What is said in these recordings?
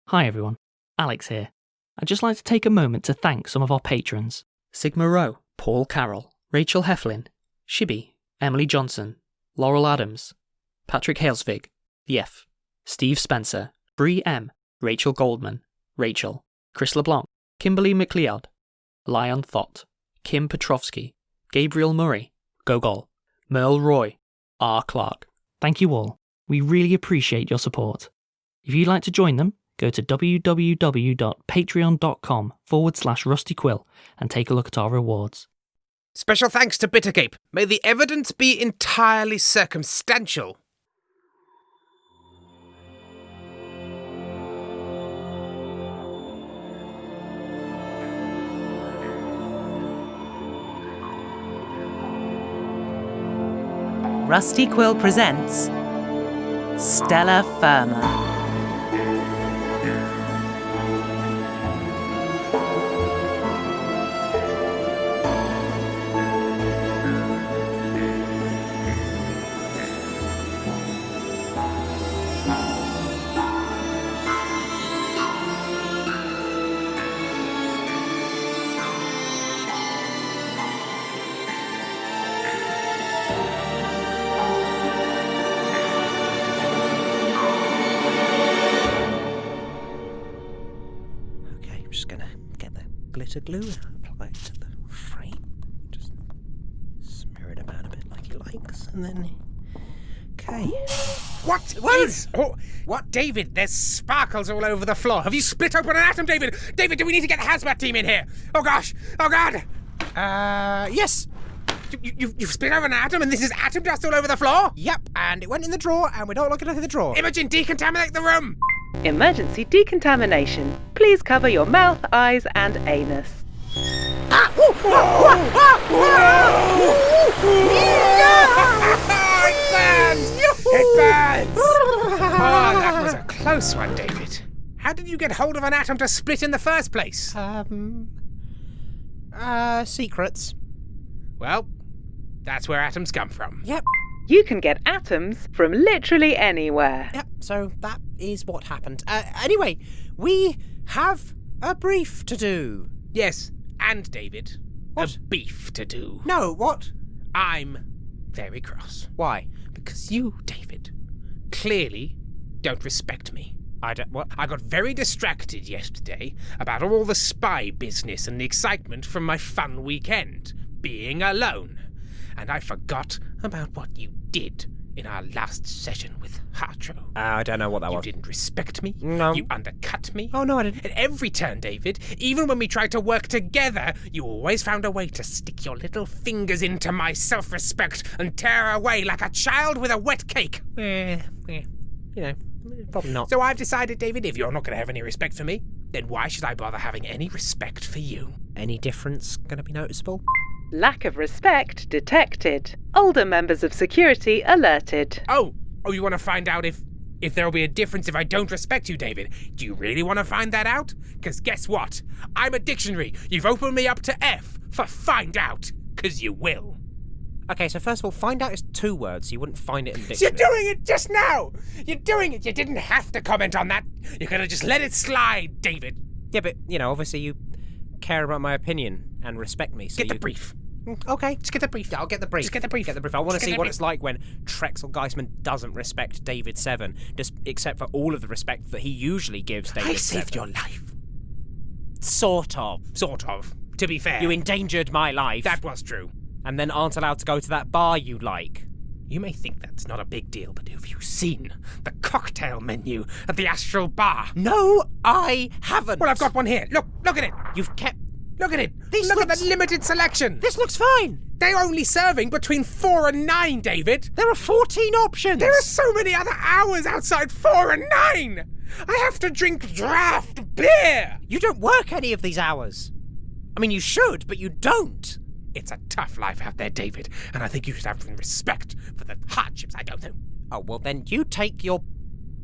Hi everyone, Alex here. I'd just like to take a moment to thank some of our patrons. Sigma Rowe, Paul Carroll, Rachel Heflin, Shibby, Emily Johnson, Laurel Adams, Patrick Halesvig, The F, Steve Spencer, Bree M, Rachel Goldman, Rachel, Chris LeBlanc, Kimberly McLeod, Lion Thott, Kim Petrovsky, Gabriel Murray, Gogol, Merle Roy, R. Clark. Thank you all. We really appreciate your support. If you'd like to join them, go to www.patreon.com/rustyquill and take a look at our rewards. Special thanks to Bittercape. May the evidence be entirely circumstantial. Rusty Quill presents Stella Firma. Glitter glue and apply it to the frame. Just smear it about a bit like he likes, and then. Okay. What? What, David? There's sparkles all over the floor. Have you split open an atom, David? David, do we need to get the hazmat team in here? Oh gosh! Oh god! Yes. You've split over an atom and this is atom dust all over the floor? Yep, and it went in the drawer, and we're not looking at the drawer. Imogen, decontaminate the room! Emergency decontamination. Please cover your mouth, eyes, and anus. It burns! It burns! Oh, that was a close one, David. How did you get hold of an atom to split in the first place? Secrets. Well, that's where atoms come from. Yep. You can get atoms from literally anywhere. Yep, so that is what happened. Anyway, we have a brief to do. Yes, and David, What? a beef to do. No, what? I'm very cross. Why? Because you, David, clearly don't respect me. What? I got very distracted yesterday about all the spy business and the excitement from my fun weekend, being alone. And I forgot about what you did in our last session with Hartro. I don't know what that was. You didn't respect me. No. You undercut me. Oh, no, I didn't. At every turn, David, even when we tried to work together, you always found a way to stick your little fingers into my self-respect and tear away like a child with a wet cake. Probably not. So I've decided, David, if you're not going to have any respect for me, then why should I bother having any respect for you? Any difference going to be noticeable? Lack of respect detected. Older members of security alerted. Oh, you want to find out if there'll be a difference if I don't respect you, David? Do you really want to find that out? Because guess what? I'm a dictionary. You've opened me up to F for find out, because you will. Okay, so first of all, find out is 2 words. You wouldn't find it in the dictionary. You're doing it just now! You're doing it! You didn't have to comment on that. You could have just let it slide, David. Yeah, but, obviously you care about my opinion and respect me. So Get the brief. Okay. Just get the brief. I'll get the brief. Just get the brief. Get the brief. I want to Just see get the what brief. it's like when Trexel Geisman doesn't respect David 7, just except for all of the respect that he usually gives David 7. I saved your life. Sort of. Sort of. To be fair. You endangered my life. That was true. And then aren't allowed to go to that bar you like. You may think that's not a big deal, but have you seen the cocktail menu at the Astral Bar? No, I haven't. Well, I've got one here. Look at it. You've kept... Look at it. This Look at looks- the limited selection. This looks fine. They're only serving between 4 and 9, David. There are 14 options. There are so many other hours outside 4 and 9. I have to drink draft beer. You don't work any of these hours. I mean, you should, but you don't. It's a tough life out there, David, and I think you should have some respect for the hardships I go through. Oh, well, then you take your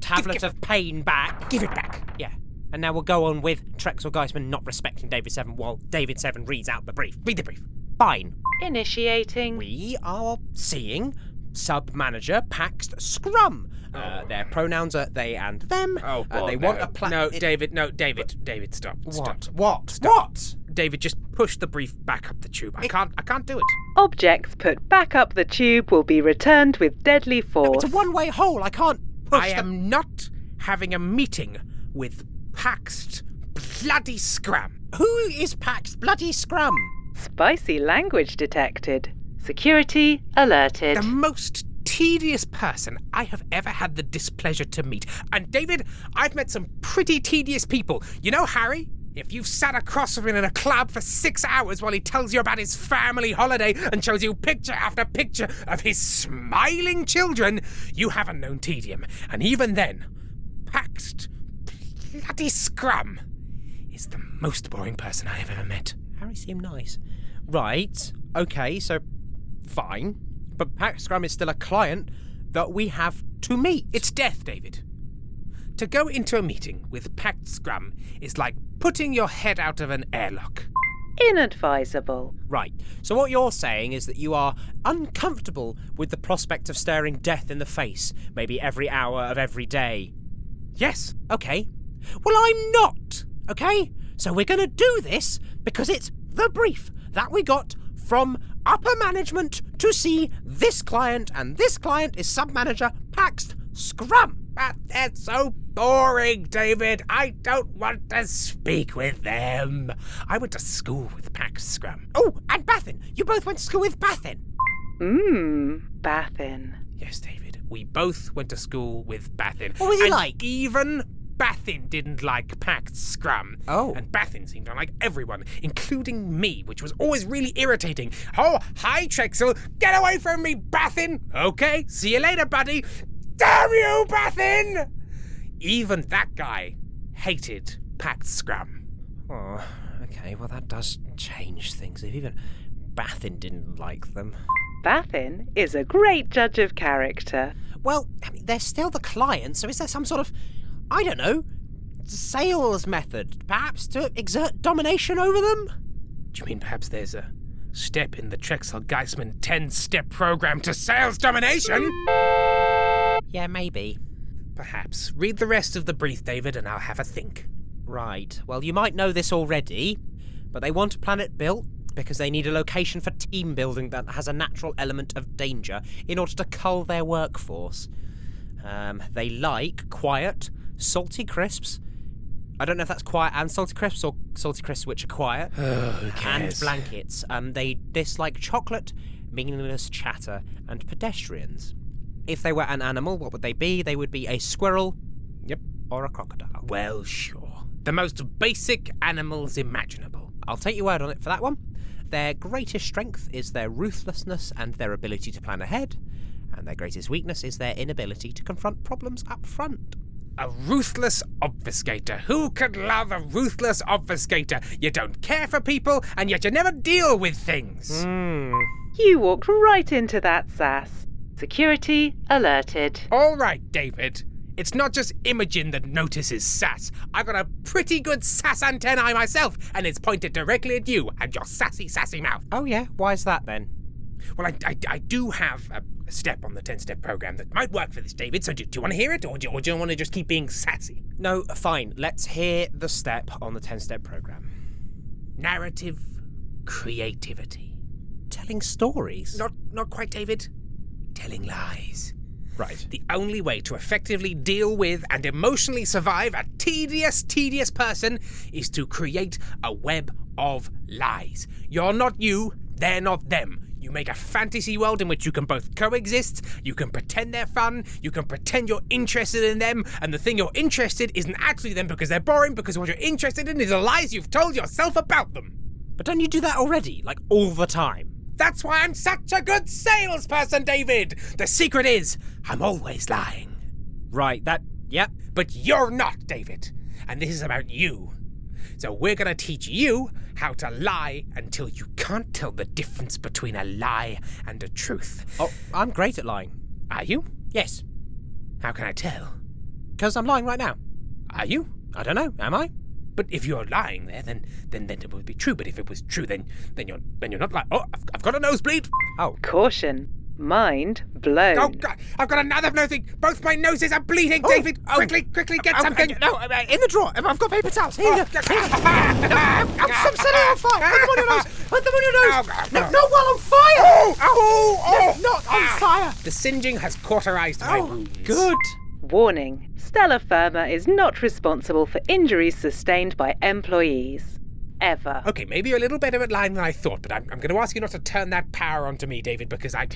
tablet of pain back. Give it back. Yeah. And now we'll go on with Trexel Geisman not respecting David 7 while David 7 reads out the brief. Read the brief. Fine. Initiating. We are seeing sub-manager Paxt Scrum. Their pronouns are they and them. Oh, boy, they want a plan. No, David, stop. Stop. What? David, just push the brief back up the tube. I can't do it. Objects put back up the tube will be returned with deadly No, force. it's a one-way hole. I can't push I am not having a meeting with Paxt bloody Scrum. Who is Paxt bloody Scrum? Spicy language detected. Security alerted. The most tedious person I have ever had the displeasure to meet. And David, I've met some pretty tedious people. You know Harry? If you've sat across from him in a club for 6 hours while he tells you about his family holiday and shows you picture after picture of his smiling children, you haven't known Tedium. And even then, Paxt bloody Scrum is the most boring person I have ever met. Harry seemed nice. Right, okay, so fine. But Paxt Scrum is still a client that we have to meet. It's death, David. To go into a meeting with Paxt Scrum is like putting your head out of an airlock. Inadvisable. Right, so what you're saying is that you are uncomfortable with the prospect of staring death in the face, maybe every hour of every day. Yes. Okay. Well, I'm not, okay? So we're going to do this because it's the brief that we got from upper management to see this client, and this client is sub-manager Paxt Scrum. But they're so boring, David. I don't want to speak with them. I went to school with Paxt Scrum. Oh, and Bathin. You both went to school with Bathin. Bathin. Yes, David. We both went to school with Bathin. What was he and like? Even Bathin didn't like Paxt Scrum. Oh. And Bathin seemed to like everyone, including me, which was always really irritating. Oh, hi, Trexel. Get away from me, Bathin. Okay, see you later, buddy. Damn you, Bathin! Even that guy hated Paxt Scrum. Oh, okay, well that does change things. If even Bathin didn't like them. Bathin is a great judge of character. Well, I mean, they're still the client, so is there some sort of, I don't know, sales method, perhaps, to exert domination over them? Do you mean perhaps there's a step in the Trexel Geisman 10-step program to sales domination? Yeah, maybe. Perhaps. Read the rest of the brief, David, and I'll have a think. Right. Well, you might know this already, but they want a planet built because they need a location for team building that has a natural element of danger in order to cull their workforce. They like quiet, salty crisps. I don't know if that's quiet and salty crisps or salty crisps which are quiet. Who And cares? blankets. They dislike chocolate, meaningless chatter, and pedestrians. If they were an animal, what would they be? They would be a squirrel. Yep. Or a crocodile. Well, sure. The most basic animals imaginable. I'll take your word on it for that one. Their greatest strength is their ruthlessness and their ability to plan ahead. And their greatest weakness is their inability to confront problems up front. A ruthless obfuscator. Who could love a ruthless obfuscator? You don't care for people, and yet you never deal with things. You walked right into that sass. Security alerted. All right, David. It's not just Imogen that notices sass. I've got a pretty good sass antennae myself, and it's pointed directly at you and your sassy mouth. Oh yeah? Why is that then? Well, I do have a step on the 10-step program that might work for this, David, so do you want to hear it, or do you want to just keep being sassy? No, fine. Let's hear the step on the 10-step program. Narrative creativity. Telling stories? Not quite, David. Telling lies. Right. The only way to effectively deal with and emotionally survive a tedious person is to create a web of lies. You're not you, they're not them. You make a fantasy world in which you can both coexist, you can pretend they're fun, you can pretend you're interested in them, and the thing you're interested isn't actually them because they're boring, because what you're interested in is the lies you've told yourself about them. But don't you do that already? Like, all the time? That's why I'm such a good salesperson, David! The secret is, I'm always lying. Right, yep. But you're not, David. And this is about you. So we're gonna teach you how to lie until you can't tell the difference between a lie and a truth. Oh, I'm great at lying. Are you? Yes. How can I tell? Because I'm lying right now. Are you? I don't know, am I? But if you're lying there, then it would be true. But if it was true, then you're not lying. Oh, I've got a nosebleed. Oh. Caution. Mind blown. Oh, God, I've got another nosing. Both my noses are bleeding, David. Quickly, get something. No, in the drawer. I've got paper towels. Here you go. I'm setting on fire. Put them on your nose. Put them on your nose. No, while on fire. No, not on fire. The singeing has cauterized my wounds. Good. Warning. Stella FIRMA is not responsible for injuries sustained by employees. Ever. Okay, maybe you're a little better at lying than I thought, but I'm going to ask you not to turn that power onto me, David, because I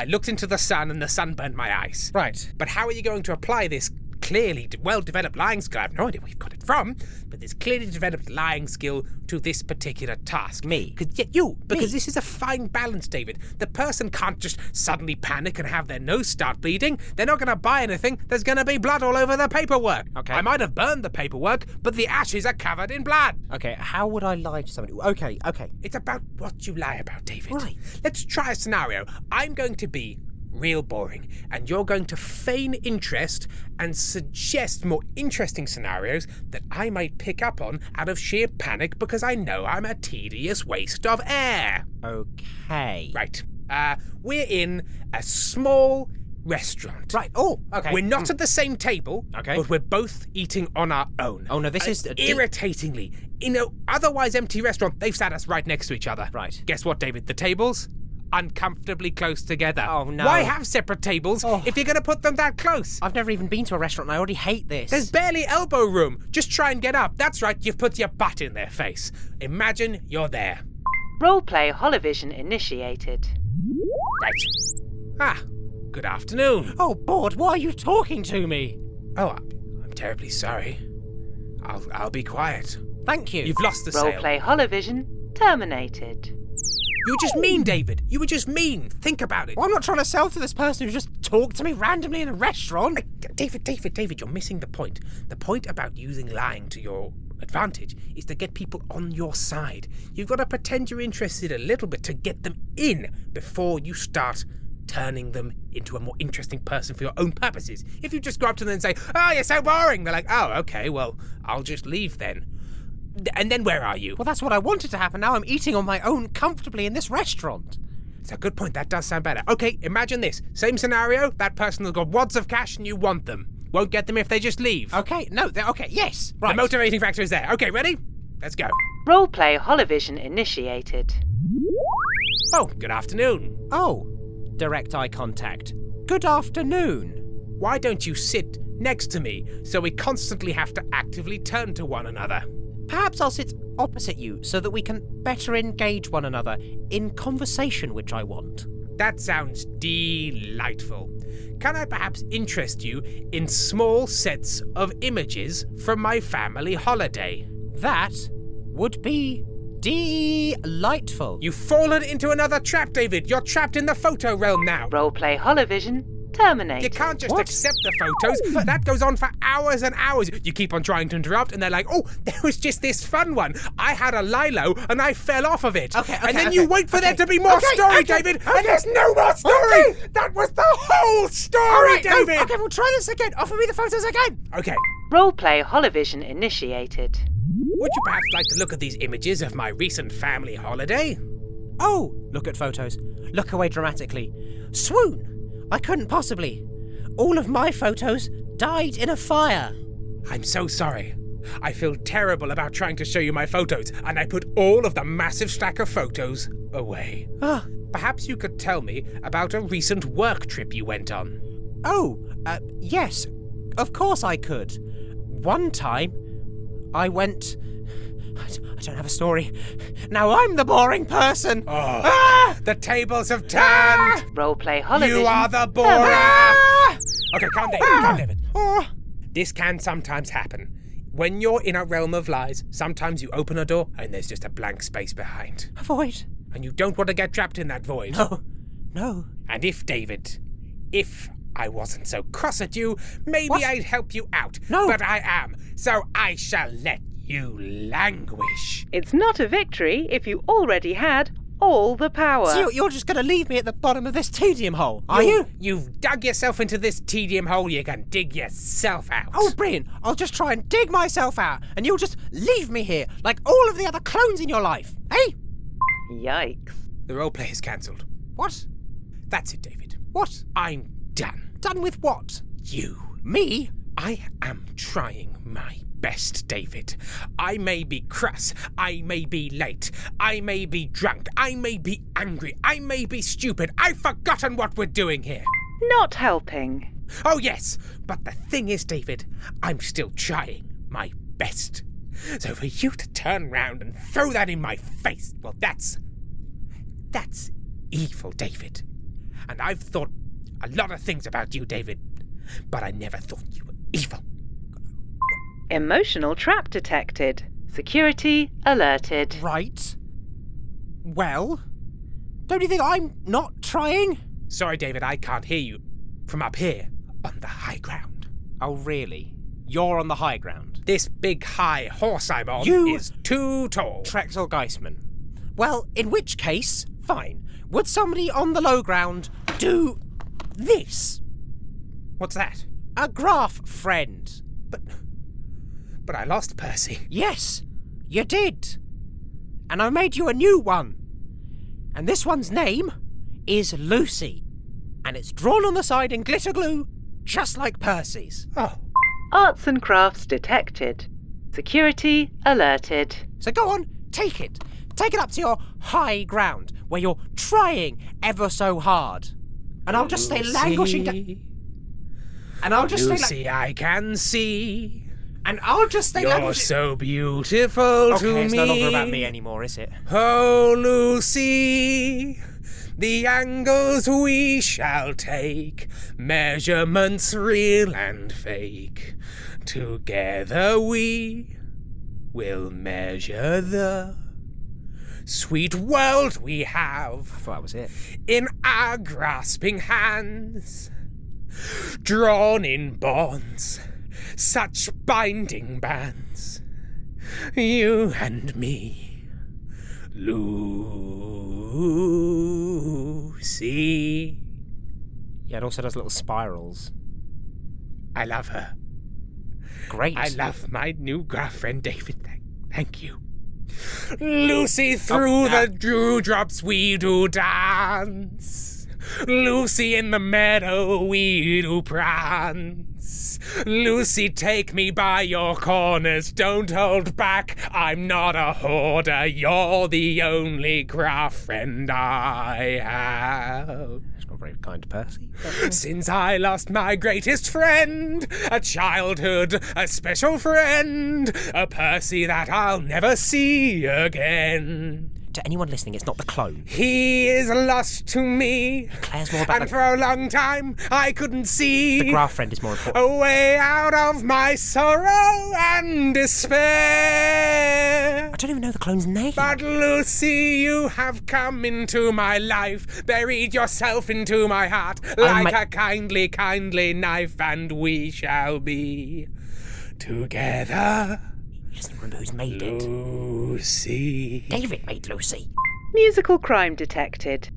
looked into the sun and the sun burnt my eyes. Right. But how are you going to apply this clearly well-developed lying skill? I have no idea where you've got it from, but this clearly developed lying skill to this particular task. Me? Because this is a fine balance, David. The person can't just suddenly panic and have their nose start bleeding. They're not going to buy anything. There's going to be blood all over the paperwork. Okay. I might have burned the paperwork, but the ashes are covered in blood. Okay, how would I lie to somebody? Okay. It's about what you lie about, David. Right. Let's try a scenario. I'm going to be real boring, and you're going to feign interest and suggest more interesting scenarios that I might pick up on out of sheer panic because I know I'm a tedious waste of air. Okay. Right. We're in a small restaurant. Right. Oh, okay. We're not at the same table, Okay. but we're both eating on our own. Oh, no, this is... Irritatingly, in an otherwise empty restaurant, they've sat us right next to each other. Right. Guess what, David? The tables? Uncomfortably close together. Oh, no. Why have separate tables if you're going to put them that close? I've never even been to a restaurant and I already hate this. There's barely elbow room. Just try and get up. That's right, you've put your butt in their face. Imagine you're there. Roleplay holovision initiated. Right. Good afternoon. Oh, Board, why are you talking to me? Oh, I'm terribly sorry. I'll be quiet. Thank you. You've lost the sale. Roleplay holovision terminated. You were just mean, David. You were just mean. Think about it. Well, I'm not trying to sell to this person who just talked to me randomly in a restaurant. David, you're missing the point. The point about using lying to your advantage is to get people on your side. You've got to pretend you're interested a little bit to get them in before you start turning them into a more interesting person for your own purposes. If you just go up to them and say, "Oh, you're so boring," they're like, "Oh, okay, well, I'll just leave then." And then where are you? Well, that's what I wanted to happen. Now I'm eating on my own comfortably in this restaurant. It's a good point. That does sound better. Okay, imagine this. Same scenario. That person has got wads of cash and you want them. Won't get them if they just leave. Okay, no, okay, yes, right. The motivating factor is there. Okay, ready? Let's go. Roleplay holovision initiated. Oh, good afternoon. Oh, direct eye contact. Good afternoon. Why don't you sit next to me so we constantly have to actively turn to one another? Perhaps I'll sit opposite you so that we can better engage one another in conversation, which I want. That sounds delightful. Can I perhaps interest you in small sets of images from my family holiday? That would be delightful. You've fallen into another trap, David. You're trapped in the photo realm now. Roleplay holovision terminated. You can't just accept the photos. That goes on for hours and hours. You keep on trying to interrupt, and they're like, "Oh, there was just this fun one. I had a lilo, and I fell off of it." And then you wait for there to be more story, David, and there's no more story. That was the whole story, David. Okay, we'll try this again. Offer me the photos again. Okay. Roleplay holovision initiated. Would you perhaps like to look at these images of my recent family holiday? Oh, look at photos. Look away dramatically. Swoon. I couldn't possibly. All of my photos died in a fire. I'm so sorry. I feel terrible about trying to show you my photos, and I put all of the massive stack of photos away. Perhaps you could tell me about a recent work trip you went on. Yes. Of course I could. One time, I went... I don't have a story. Now I'm the boring person. The tables have turned. Roleplay holovision. You are the boring. Okay, calm down, David. This can sometimes happen. When you're in a realm of lies, sometimes you open a door and there's just a blank space behind. A void. And you don't want to get trapped in that void. No. And if I wasn't so cross at you, maybe I'd help you out. No. But I am, so I shall let you languish. It's not a victory if you already had all the power. So you're just going to leave me at the bottom of this tedium hole, are you? You've dug yourself into this tedium hole, you can dig yourself out. Oh, brilliant. I'll just try and dig myself out, and you'll just leave me here, like all of the other clones in your life, eh? Yikes. The roleplay is cancelled. What? That's it, David. What? I'm done. Done with what? You. Me? I am trying my best, David. I may be crass, I may be late, I may be drunk, I may be angry, I may be stupid. I've forgotten what we're doing here. Not helping. Oh yes, but the thing is, David, I'm still trying my best. So for you to turn round and throw that in my face, well, that's evil, David. And I've thought a lot of things about you, David, but I never thought you were evil. Emotional trap detected. Security alerted. Right. Well, don't you think I'm not trying? Sorry, David, I can't hear you from up here on the high ground. Oh, really? You're on the high ground? This big high horse I'm on is too tall. Trexel Geisman. Well, in which case, fine. Would somebody on the low ground do this? What's that? A graph friend. But I lost Percy. Yes, you did. And I made you a new one. And this one's name is Lucy. And it's drawn on the side in glitter glue, just like Percy's. Oh. Arts and crafts detected. Security alerted. So go on, take it. Take it up to your high ground, where you're trying ever so hard. And I'll just stay languishing And I'll just Lucy, stay I can see. And I'll just stay You're languishing. so beautiful to me. Okay, it's no longer about me anymore, is it? Oh, Lucy, the angles we shall take, measurements real and fake. Together we will measure the sweet world we have. I thought that was it. In our grasping hands, drawn in bonds, such binding bands, you and me, Lucy. Yeah, it also does little spirals. I love her. Great. I love my new girlfriend, David. Thank you. Lucy, through the dewdrops we do dance. Lucy, in the meadow we do prance. Lucy, take me by your corners, don't hold back. I'm not a hoarder, you're the only girlfriend I have. That's not very kind to Percy. Since I lost my greatest friend, a childhood, a special friend, a Percy that I'll never see again. To anyone listening, it's not the clone. He is lost to me, Claire's more about and for a long time I couldn't see the graph friend is more important. a way out of my sorrow and despair. I don't even know the clone's name. But Lucy, you have come into my life, buried yourself into my heart, like a kindly, kindly knife, and we shall be together. He doesn't remember who's made it. Lucy. David made Lucy. Musical crime detected.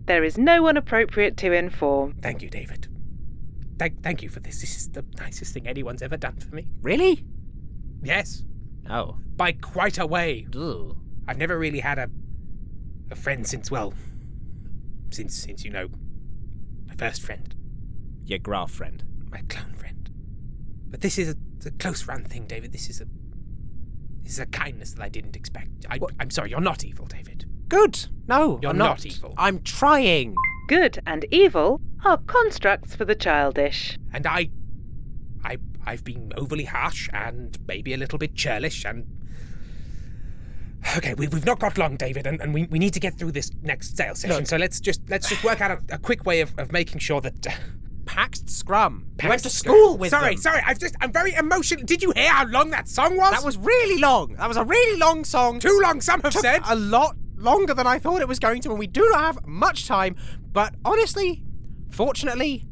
There is no one appropriate to inform. Thank you, David. Thank you for this. This is the nicest thing anyone's ever done for me. Really? Yes. Oh. By quite a way. Ugh. I've never really had a friend since you know, my first friend. Your graph friend. My clone friend. But this is a close run thing, David. This is a kindness that I didn't expect. I'm sorry, you're not evil, David. Good. No, You're I'm not evil. I'm trying. Good and evil are constructs for the childish. And I've been overly harsh and maybe a little bit churlish and... Okay, we've not got long, David, and we need to get through this next sales session. Look. So let's just work out a quick way of making sure that... Paxt Scrum. You Paxt went to Scrum. school with Sorry, them. I'm very emotional. Did you hear how long that song was? That was really long. That was a really long song. Too long, some have Took said. a lot longer than I thought it was going to, and we do not have much time. But honestly, fortunately,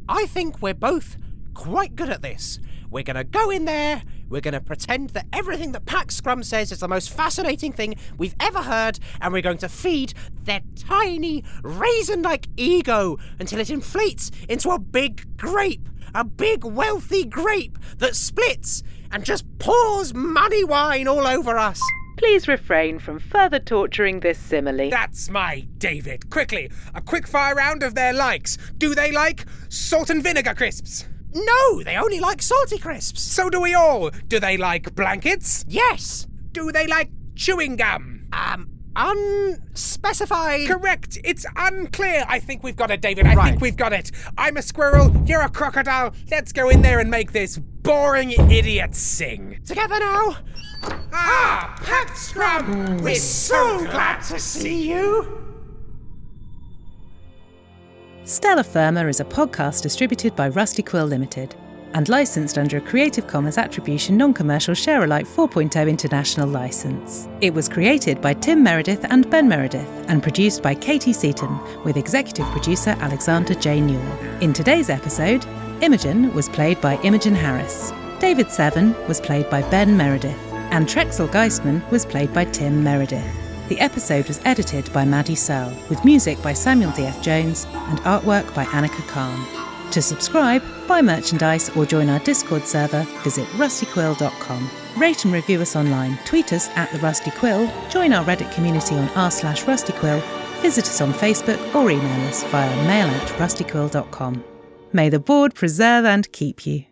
I think we're both quite good at this. We're going to go in there, we're going to pretend that everything that Paxt Scrum says is the most fascinating thing we've ever heard, and we're going to feed their tiny, raisin-like ego until it inflates into a big grape, a big, wealthy grape that splits and just pours money wine all over us. Please refrain from further torturing this simile. That's my David. Quickly, a quick fire round of their likes. Do they like salt and vinegar crisps? No, they only like salty crisps. So do we all. Do they like blankets? Yes. Do they like chewing gum? Unspecified. Correct. It's unclear. I think we've got it, David. I Right. think we've got it. I'm a squirrel. You're a crocodile. Let's go in there and make this boring idiot sing. Together now. Paxt Scrum! We're so glad to see you! Stella Firma is a podcast distributed by Rusty Quill Limited and licensed under a Creative Commons Attribution Non-Commercial Share-alike 4.0 International License. It was created by Tim Meredith and Ben Meredith and produced by Katie Seaton with executive producer Alexander J. Newell. In today's episode, Imogen was played by Imogen Harris, David Seven was played by Ben Meredith, and Trexel Geistman was played by Tim Meredith. The episode was edited by Maddie Searle, with music by Samuel D.F. Jones and artwork by Annika Khan. To subscribe, buy merchandise or join our Discord server, visit rustyquill.com. Rate and review us online, tweet us at The Rusty Quill, join our Reddit community on r/rustyquill, visit us on Facebook or email us via mail@rustyquill.com. May the board preserve and keep you.